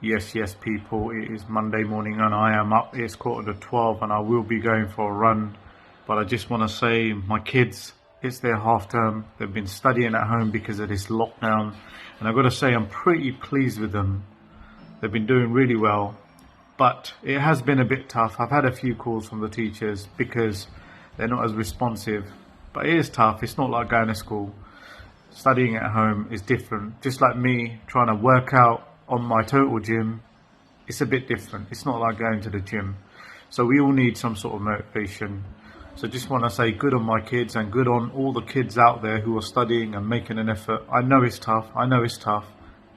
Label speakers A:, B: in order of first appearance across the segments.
A: Yes, people, it is Monday morning and I am up. It's 11:45 and I will be going for a run. But I just want to say, my kids, it's their half term. They've been studying at home because of this lockdown. And I've got to say, I'm pretty pleased with them. They've been doing really well. But it has been a bit tough. I've had a few calls from the teachers because they're not as responsive. But it is tough. It's not like going to school. Studying at home is different. Just like me trying to work out on my total gym, it's a bit different. It's not like going to the gym. So we all need some sort of motivation. So just want to say good on my kids and good on all the kids out there who are studying and making an effort. I know it's tough,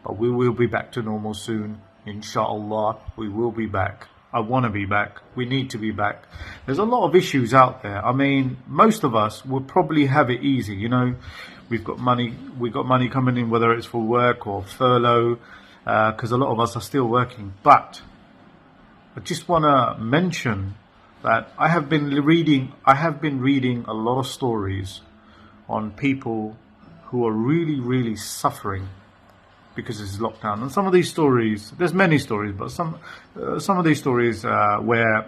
A: but we will be back to normal soon. Inshallah, we will be back. I want to be back. We need to be back. There's a lot of issues out there. I mean, most of us will probably have it easy. You know, we've got money coming in, whether it's for work or furlough, because a lot of us are still working. But I just want to mention that I have been reading a lot of stories on people who are really suffering because of this lockdown. And some of these stories, there's many stories, but some of these stories where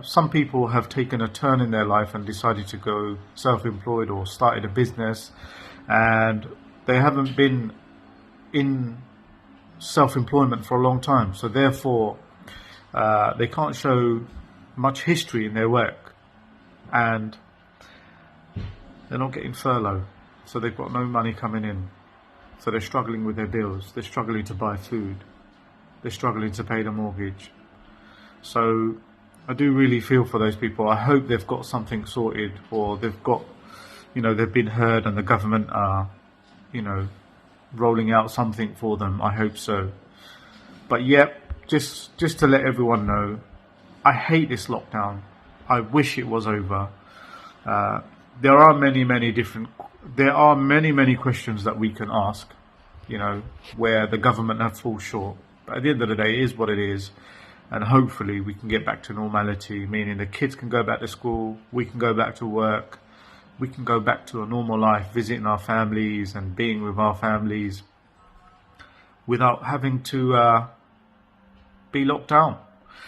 A: some people have taken a turn in their life and decided to go self-employed or started a business, and they haven't been in self-employment for a long time, so therefore they can't show much history in their work, and they're not getting furlough, so they've got no money coming in, so they're struggling with their bills, they're struggling to buy food, they're struggling to pay the mortgage. So I do really feel for those people. I hope they've got something sorted, or they've got, they've been heard and the government are, rolling out something for them. I hope so. But yep, just to let everyone know, I hate this lockdown. I wish it was over. There are many questions that we can ask, where the government have fallen short. But at the end of the day, it is what it is. And hopefully we can get back to normality, meaning the kids can go back to school, we can go back to work, we can go back to a normal life, visiting our families and being with our families without having to be locked down.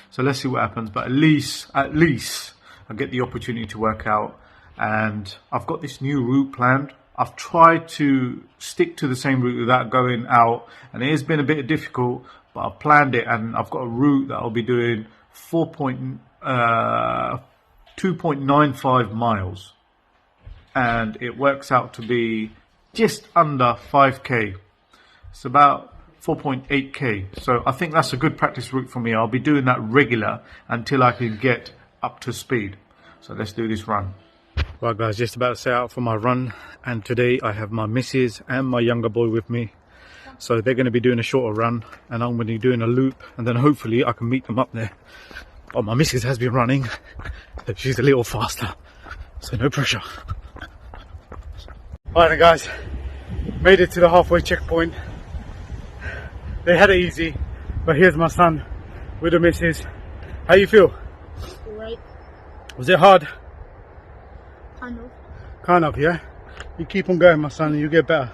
A: So let's see what happens. But at least I get the opportunity to work out, and I've got this new route planned. I've tried to stick to the same route without going out, and it has been a bit difficult, but I've planned it, and I've got a route that I'll be doing 2.95 miles, and it works out to be just under 5k. It's about 4.8k. So I think that's a good practice route for me. I'll be doing that regular until I can get up to speed. So let's do this run. Right guys, just about to set out for my run, and today I have my missus and my younger boy with me. So they're going to be doing a shorter run, and I'm going to be doing a loop, and then hopefully I can meet them up there. But my missus has been running, so she's a little faster, so no pressure. Alright then guys, made it to the halfway checkpoint. They had it easy, but here's my son with the missus. How you feel?
B: Right.
A: Was it hard?
B: Kind of,
A: yeah? You keep on going, my son, and you get better.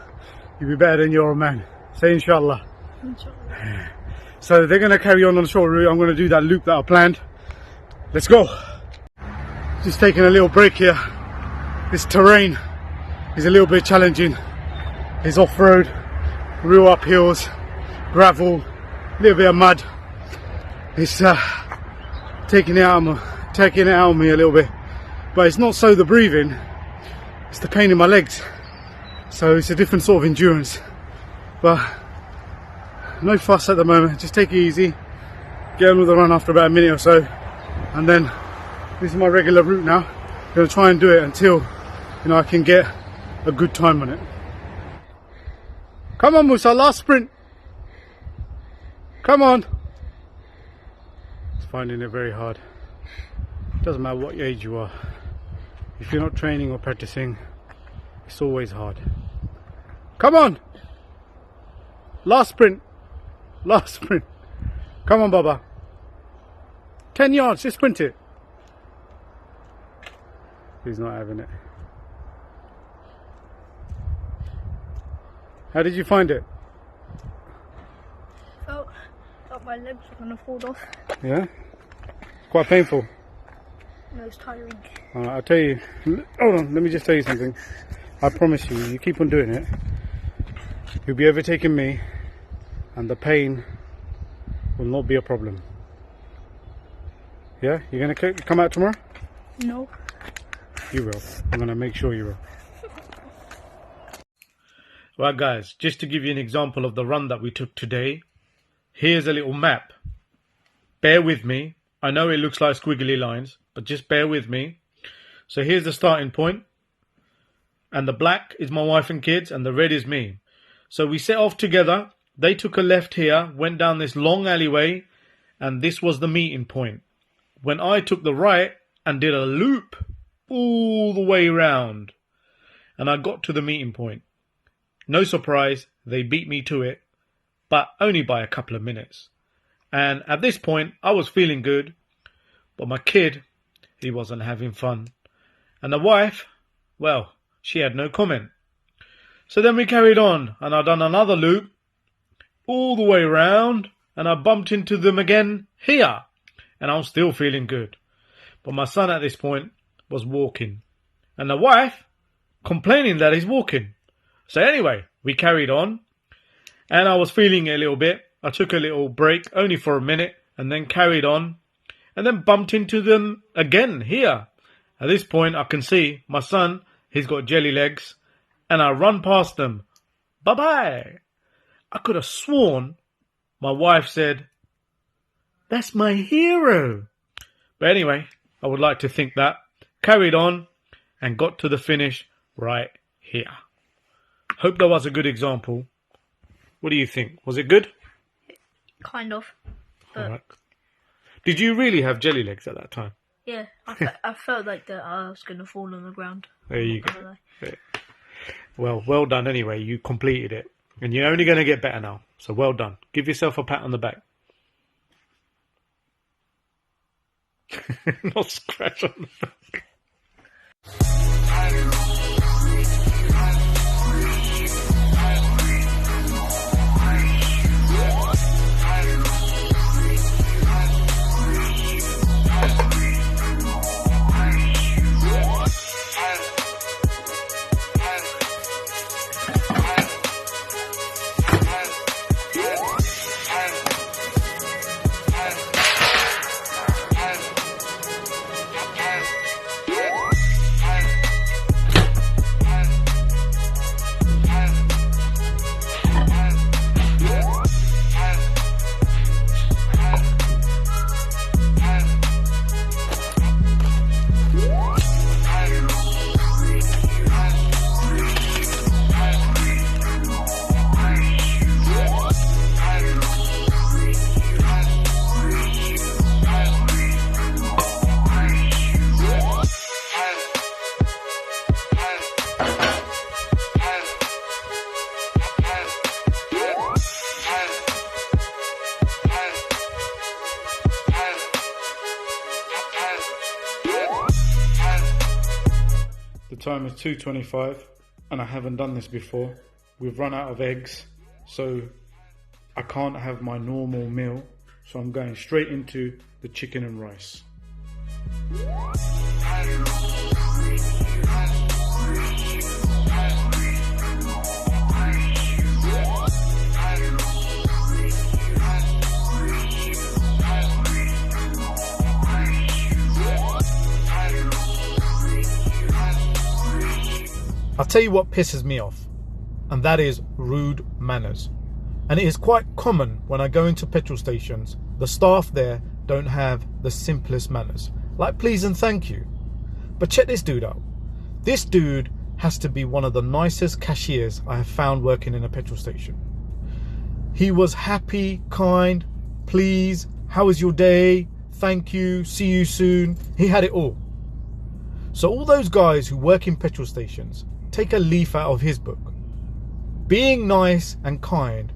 A: You'll be better than your old man. Say inshallah.
B: Inshallah.
A: So they're going to carry on the short route. I'm going to do that loop that I planned. Let's go. Just taking a little break here. This terrain is a little bit challenging. It's off-road, real up hills, gravel, a little bit of mud. It's taking it out of me a little bit. But it's not so the breathing, it's the pain in my legs. So it's a different sort of endurance. But no fuss at the moment, just take it easy. Get on with the run after about a minute or so. And then this is my regular route now. I'm going to try and do it until I can get a good time on it. Come on Musa, last sprint. Come on. It's finding it very hard. Doesn't matter what age you are. If you're not training or practicing, it's always hard. Come on! Last sprint. Come on, Baba. 10 yards, just sprint it. He's not having it. How did you find it?
B: like my legs are gonna fall off.
A: Yeah? Quite painful.
B: No, it's tiring.
A: I'll tell you. Hold on, let me just tell you something. I promise you, you keep on doing it, you'll be overtaking me, and the pain will not be a problem. Yeah? You're gonna come out tomorrow?
B: No.
A: You will. I'm gonna make sure you will. Right guys, just to give you an example of the run that we took today, here's a little map. Bear with me. I know it looks like squiggly lines, but just bear with me. So here's the starting point. And the black is my wife and kids, and the red is me. So we set off together. They took a left here, went down this long alleyway, and this was the meeting point. When I took the right and did a loop all the way round, and I got to the meeting point. No surprise, they beat me to it, but only by a couple of minutes. And at this point, I was feeling good, but my kid, he wasn't having fun. And the wife, well, she had no comment. So then we carried on, and I done another loop all the way round, and I bumped into them again here, and I was still feeling good. But my son at this point was walking, and the wife complaining that he's walking. So anyway, we carried on, and I was feeling it a little bit. I took a little break, only for a minute, and then carried on, and then bumped into them again here. At this point, I can see my son, he's got jelly legs, and I run past them. Bye-bye. I could have sworn my wife said, "That's my hero." But anyway, I would like to think that. Carried on and got to the finish right here. Hope that was a good example. What do you think? Was it good?
B: Kind of. But
A: All right. Did you really have jelly legs at that time?
B: yeah, I felt like that I was gonna fall on the ground.
A: There you
B: I'm not
A: go.
B: gonna lie.
A: Well done anyway. You completed it. And you're only going to get better now. So well done. Give yourself a pat on the back. Not scratch on the back. The time is 2:25 and I haven't done this before. We've run out of eggs, so I can't have my normal meal. So I'm going straight into the chicken and rice. I'll tell you what pisses me off, and that is rude manners. And it is quite common when I go into petrol stations, the staff there don't have the simplest manners, like please and thank you. But check this dude out. This dude has to be one of the nicest cashiers I have found working in a petrol station. He was happy, kind, please, how was your day, thank you, see you soon. He had it all. So all those guys who work in petrol stations, take a leaf out of his book. Being nice and kind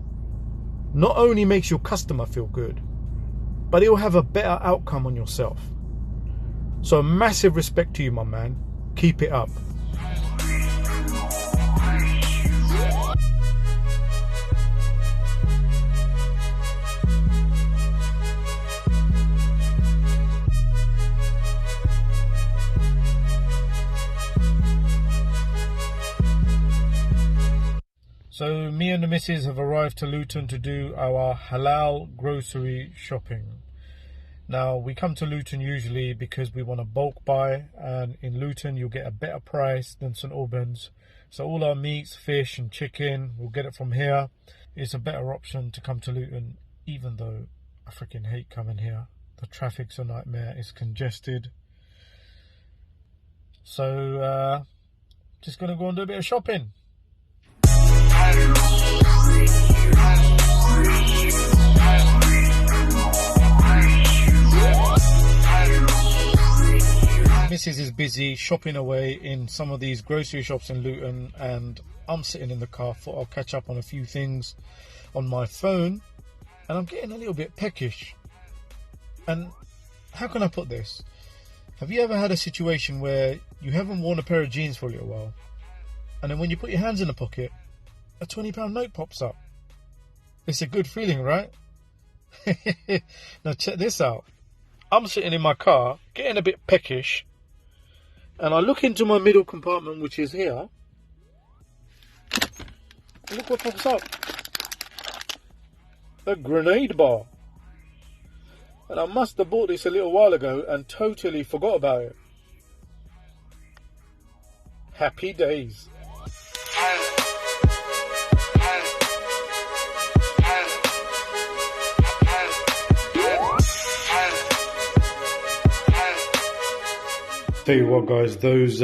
A: not only makes your customer feel good, but it will have a better outcome on yourself. So massive respect to you, my man. Keep it up. So me and the missus have arrived to Luton to do our halal grocery shopping. Now we come to Luton usually because we want to bulk buy, and in Luton you'll get a better price than St Albans. So all our meats, fish and chicken, we'll get it from here. It's a better option to come to Luton, even though I freaking hate coming here. The traffic's a nightmare, it's congested. So just gonna go and do a bit of shopping. Mrs. is busy shopping away in some of these grocery shops in Luton, and I'm sitting in the car. Thought I'll catch up on a few things on my phone, and I'm getting a little bit peckish. And how can I put this? Have you ever had a situation where you haven't worn a pair of jeans for a little while, and then when you put your hands in the pocket, a £20 note pops up? It's a good feeling, right? Now check this out. I'm sitting in my car, getting a bit peckish, and I look into my middle compartment, which is here. Look what pops up. A grenade bar. And I must have bought this a little while ago and totally forgot about it. Happy days. Tell you what guys, those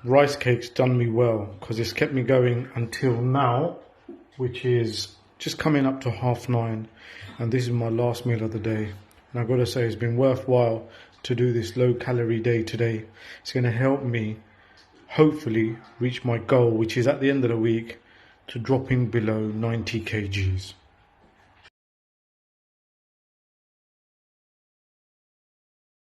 A: rice cakes done me well, because it's kept me going until now, which is just coming up to 9:30, and this is my last meal of the day. And I've got to say, it's been worthwhile to do this low calorie day today. It's going to help me hopefully reach my goal, which is at the end of the week to dropping below 90 kgs.